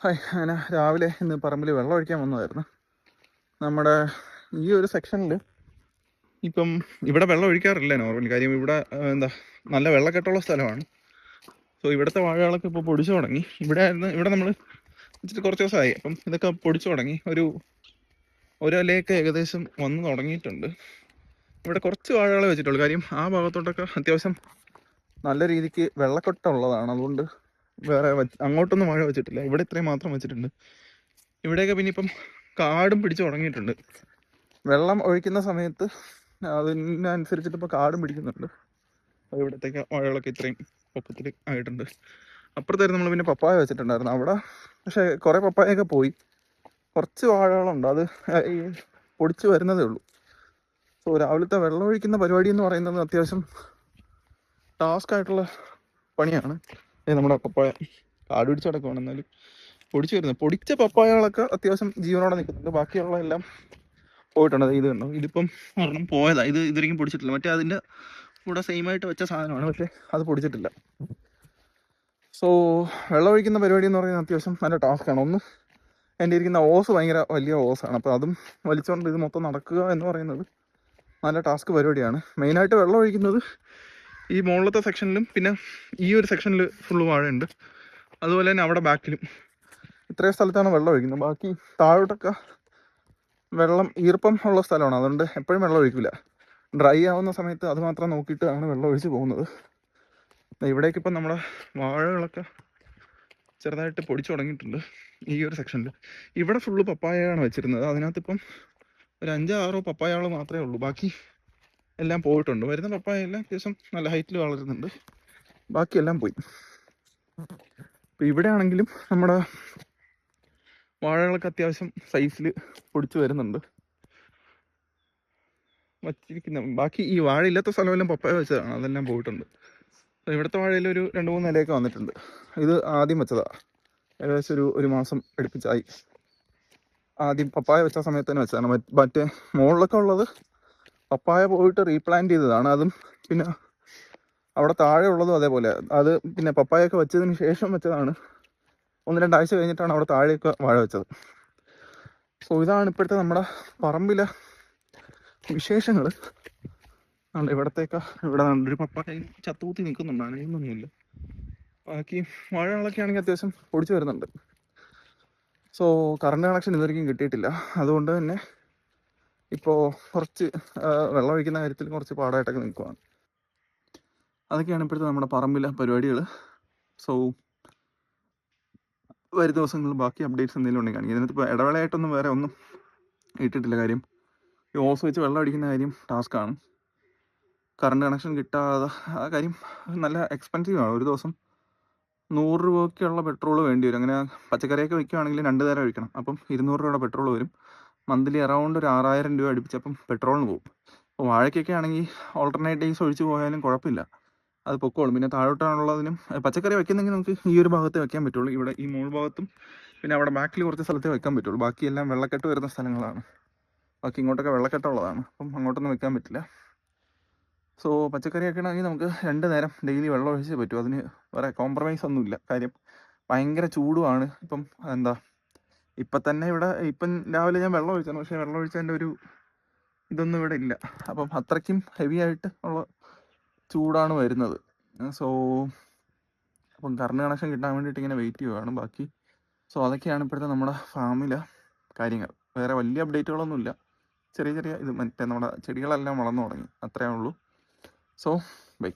Hi, അങ്ങനെ രാവിലെ ഇന്ന് പറമ്പിൽ വെള്ളം ഒഴിക്കാൻ വന്നതായിരുന്നു. നമ്മുടെ ഈ ഒരു സെക്ഷനിൽ ഇപ്പം ഇവിടെ വെള്ളം ഒഴിക്കാറില്ല നോർമലി. കാര്യം ഇവിടെ നല്ല വെള്ളക്കെട്ടുള്ള സ്ഥലമാണ്. സോ ഇവിടുത്തെ വാഴകളൊക്കെ ഇപ്പോൾ പൊടിച്ചു തുടങ്ങി. ഇവിടെ നമ്മൾ വെച്ചിട്ട് കുറച്ച് ദിവസമായി. അപ്പം ഇതൊക്കെ പൊടിച്ചു തുടങ്ങി. ഒരലയൊക്കെ ഏകദേശം വന്ന് തുടങ്ങിയിട്ടുണ്ട്. ഇവിടെ കുറച്ച് വാഴകളെ വെച്ചിട്ടുള്ളൂ. കാര്യം ആ ഭാഗത്തോട്ടൊക്കെ അത്യാവശ്യം നല്ല രീതിക്ക് വെള്ളക്കെട്ടുള്ളതാണ്. അതുകൊണ്ട് വേറെ അങ്ങോട്ടൊന്നും വാഴ വെച്ചിട്ടില്ല. ഇവിടെ ഇത്രയും മാത്രം വെച്ചിട്ടുണ്ട്. ഇവിടെയൊക്കെ പിന്നെ ഇപ്പം കാടും പിടിച്ചു തുടങ്ങിയിട്ടുണ്ട്. വെള്ളം ഒഴിക്കുന്ന സമയത്ത് അതിനനുസരിച്ചിട്ട് ഇപ്പോൾ കാടും പിടിക്കുന്നുണ്ട്. അപ്പോൾ ഇവിടത്തേക്ക് വാഴകളൊക്കെ ഇത്രയും പൊക്കത്തിൽ ആയിട്ടുണ്ട്. അപ്പുറത്തായിരുന്നു നമ്മൾ പിന്നെ പപ്പായ വെച്ചിട്ടുണ്ടായിരുന്നു. അവിടെ പക്ഷേ കുറേ പപ്പായൊക്കെ പോയി. കുറച്ച് വാഴകളുണ്ട്. അത് ഈ പൊടിച്ച് വരുന്നതേ ഉള്ളൂ. സോ രാവിലത്തെ വെള്ളം ഒഴിക്കുന്ന പരിപാടി എന്ന് പറയുന്നത് അത്യാവശ്യം ടാസ്ക് ആയിട്ടുള്ള പണിയാണ്. നമ്മുടെ പപ്പായ കാട് പിടിച്ച് കിടക്കുവാണ്. എന്നാലും പൊടിച്ച പപ്പായകളൊക്കെ അത്യാവശ്യം ജീവനോടെ നിൽക്കുന്നുണ്ട്. ബാക്കിയുള്ള എല്ലാം പോയിട്ടുണ്ട്. ഇത് കണ്ടോ, ഇതിപ്പം ഒരെണ്ണം പോയതാ. ഇതൊരിക്കും പൊടിച്ചിട്ടില്ല. മറ്റേ അതിൻ്റെ കൂടെ സെയിമായിട്ട് വെച്ച സാധനമാണ്, പക്ഷേ അത് പൊടിച്ചിട്ടില്ല. സോ വെള്ളം ഒഴിക്കുന്ന പരിപാടി എന്ന് പറയുന്നത് അത്യാവശ്യം നല്ല ടാസ്ക്കാണ്. ഒന്ന് എൻ്റെ ഇരിക്കുന്ന ഓസ് ഭയങ്കര വലിയ ഓസാണ്. അപ്പോൾ അതും വലിച്ചുകൊണ്ട് ഇത് മൊത്തം നടക്കുക എന്ന് പറയുന്നത് നല്ല ടാസ്ക് പരിപാടിയാണ്. മെയിനായിട്ട് വെള്ളം ഒഴിക്കുന്നത് ഈ മുകളിലത്തെ സെക്ഷനിലും പിന്നെ ഈ ഒരു സെക്ഷനിൽ ഫുള്ള് വാഴയുണ്ട്. അതുപോലെ തന്നെ അവിടെ ബാക്കിലും ഇത്രയും സ്ഥലത്താണ് വെള്ളം ഒഴിക്കുന്നത്. ബാക്കി താഴോട്ടൊക്കെ വെള്ളം ഈർപ്പം ഉള്ള സ്ഥലമാണ്. അതുകൊണ്ട് എപ്പോഴും വെള്ളം ഒഴിക്കില്ല. ഡ്രൈ ആവുന്ന സമയത്ത് അത് മാത്രം നോക്കിയിട്ടാണ് വെള്ളം ഒഴിച്ച് പോകുന്നത്. ഇവിടേക്ക് ഇപ്പം നമ്മുടെ വാഴകളൊക്കെ ചെറുതായിട്ട് പൊടിച്ചു തുടങ്ങിയിട്ടുണ്ട്. ഈ ഒരു സെക്ഷനിൽ ഇവിടെ ഫുള്ള് പപ്പായയാണ് വെച്ചിരുന്നത്. അതിനകത്തിപ്പം ഒരു 5-6 പപ്പായകൾ മാത്രമേ ഉള്ളൂ. ബാക്കി എല്ലാം പോയിട്ടുണ്ട്. വരുന്ന പപ്പായെല്ലാം അത്യാവശ്യം നല്ല ഹൈറ്റിൽ വളരുന്നുണ്ട്. ബാക്കിയെല്ലാം പോയി. ഇപ്പം ഇവിടെ ആണെങ്കിലും നമ്മുടെ വാഴകളൊക്കെ അത്യാവശ്യം സൈസിൽ പൊടിച്ചു വരുന്നുണ്ട് വച്ചിരിക്കുന്ന. ബാക്കി ഈ വാഴ ഇല്ലാത്ത സ്ഥലമെല്ലാം പപ്പായ വെച്ചതാണ്, അതെല്ലാം പോയിട്ടുണ്ട്. ഇവിടുത്തെ വാഴയിൽ ഒരു 2-3 ഇലയൊക്കെ വന്നിട്ടുണ്ട്. ഇത് ആദ്യം വെച്ചതാണ്. ഏകദേശം ഒരു മാസം അടുപ്പിച്ചായി. ആദ്യം പപ്പായ വെച്ച സമയത്ത് തന്നെ വെച്ചതാണ്. മറ്റേ മുകളിലൊക്കെ ഉള്ളത് പപ്പായ പോയിട്ട് റീപ്ലാന്റ് ചെയ്തതാണ്. അതും പിന്നെ അവിടെ താഴെ ഉള്ളതും അതേപോലെ. അത് പിന്നെ പപ്പായൊക്കെ വെച്ചതിന് ശേഷം വെച്ചതാണ്. 1-2 ആഴ്ച കഴിഞ്ഞിട്ടാണ് അവിടെ താഴെയൊക്കെ വാഴ വെച്ചത്. സോ ഇതാണ് ഇപ്പോഴത്തെ നമ്മുടെ പറമ്പിലെ വിശേഷങ്ങൾ. ഇവിടെ ഒരു പപ്പായ ചത്തുകൂത്തി നിൽക്കുന്നുണ്ട്. അനയൊന്നുമില്ല. ബാക്കി വാഴകളൊക്കെ ആണെങ്കിൽ അത്യാവശ്യം പൊടിച്ചു വരുന്നുണ്ട്. സോ കറണ്ട് കണക്ഷൻ ഇതുവരെയും കിട്ടിയിട്ടില്ല. അതുകൊണ്ട് തന്നെ ഇപ്പോൾ കുറച്ച് വെള്ളം ഒഴിക്കുന്ന കാര്യത്തിൽ കുറച്ച് പാടായിട്ടൊക്കെ നിൽക്കുവാണ്. അതൊക്കെയാണ് ഇപ്പോഴത്തെ നമ്മുടെ പറമ്പിലെ പരിപാടികൾ. സോ വരും ദിവസങ്ങളിൽ ബാക്കി അപ്ഡേറ്റ്സ് എന്തെങ്കിലും ഉണ്ടെങ്കിൽ കാണിക്കും. ഇതിനകത്ത് ഇപ്പോൾ ഇടവേളയായിട്ടൊന്നും വേറെ ഒന്നും ഇട്ടിട്ടില്ല. കാര്യം ഈ ഓസ് വെച്ച് വെള്ളം അടിക്കുന്ന കാര്യം ടാസ്ക്കാണ്. കറണ്ട് കണക്ഷൻ കിട്ടാതെ ആ കാര്യം നല്ല എക്സ്പെൻസീവാണ്. ഒരു ദിവസം 100 രൂപയ്ക്കുള്ള പെട്രോൾ വേണ്ടി വരും. അങ്ങനെ പച്ചക്കറിയൊക്കെ വയ്ക്കുകയാണെങ്കിൽ 2 നേരം ഒഴിക്കണം. അപ്പം 200 രൂപയുടെ പെട്രോൾ വരും. മന്ത്ലി അറൗണ്ട് ഒരു 6000 രൂപ അടുപ്പിച്ചപ്പം പെട്രോളിന് പോകും. അപ്പോൾ വാഴയ്ക്കൊക്കെ ആണെങ്കിൽ ഓൾട്ടർനേറ്റ് ഡേയ്സ് ഒഴിച്ച് പോയാലും കുഴപ്പമില്ല, അത് പൊക്കോളും. പിന്നെ താഴോട്ടാണുള്ളതിനും പച്ചക്കറി വയ്ക്കുന്നെങ്കിൽ നമുക്ക് ഈ ഒരു ഭാഗത്തെ വയ്ക്കാൻ പറ്റുള്ളൂ. ഇവിടെ ഈ മുകൾ ഭാഗത്തും പിന്നെ അവിടെ ബാക്കിൽ കുറച്ച് സ്ഥലത്തേ വയ്ക്കാൻ പറ്റുള്ളൂ. ബാക്കിയെല്ലാം വെള്ളക്കെട്ട് വരുന്ന സ്ഥലങ്ങളാണ്. ബാക്കി ഇങ്ങോട്ടൊക്കെ വെള്ളക്കെട്ടുള്ളതാണ്. അപ്പം അങ്ങോട്ടൊന്നും വെക്കാൻ പറ്റില്ല. സോ പച്ചക്കറിയൊക്കെ ആണെങ്കിൽ നമുക്ക് 2 നേരം ഡെയിലി വെള്ളം ഒഴിച്ചേ പറ്റൂ. അതിന് വേറെ കോംപ്രമൈസ് ഒന്നുമില്ല. കാര്യം ഭയങ്കര ചൂടുമാണ്. ഇപ്പം ഇപ്പം തന്നെ ഇപ്പം രാവിലെ ഞാൻ വെള്ളം ഒഴിച്ചാണ്. പക്ഷേ വെള്ളം ഒഴിച്ചതിൻ്റെ ഒരു ഇതൊന്നും ഇവിടെ ഇല്ല. അപ്പം അത്രയ്ക്കും ഹെവി ആയിട്ട് ഉള്ള ചൂടാണ് വരുന്നത്. സോ അപ്പം കറണ്ട് കണക്ഷൻ കിട്ടാൻ വേണ്ടിയിട്ട് ഇങ്ങനെ വെയിറ്റ് ചെയ്യുകയാണ്. ബാക്കി അതൊക്കെയാണ് ഇപ്പോഴത്തെ നമ്മുടെ ഫാമിലെ കാര്യങ്ങൾ. വേറെ വലിയ അപ്ഡേറ്റുകളൊന്നുമില്ല. ചെറിയ ഇത് മറ്റേ നമ്മുടെ ചെടികളെല്ലാം വളർന്നു തുടങ്ങി, അത്രയേ ഉള്ളൂ. So by.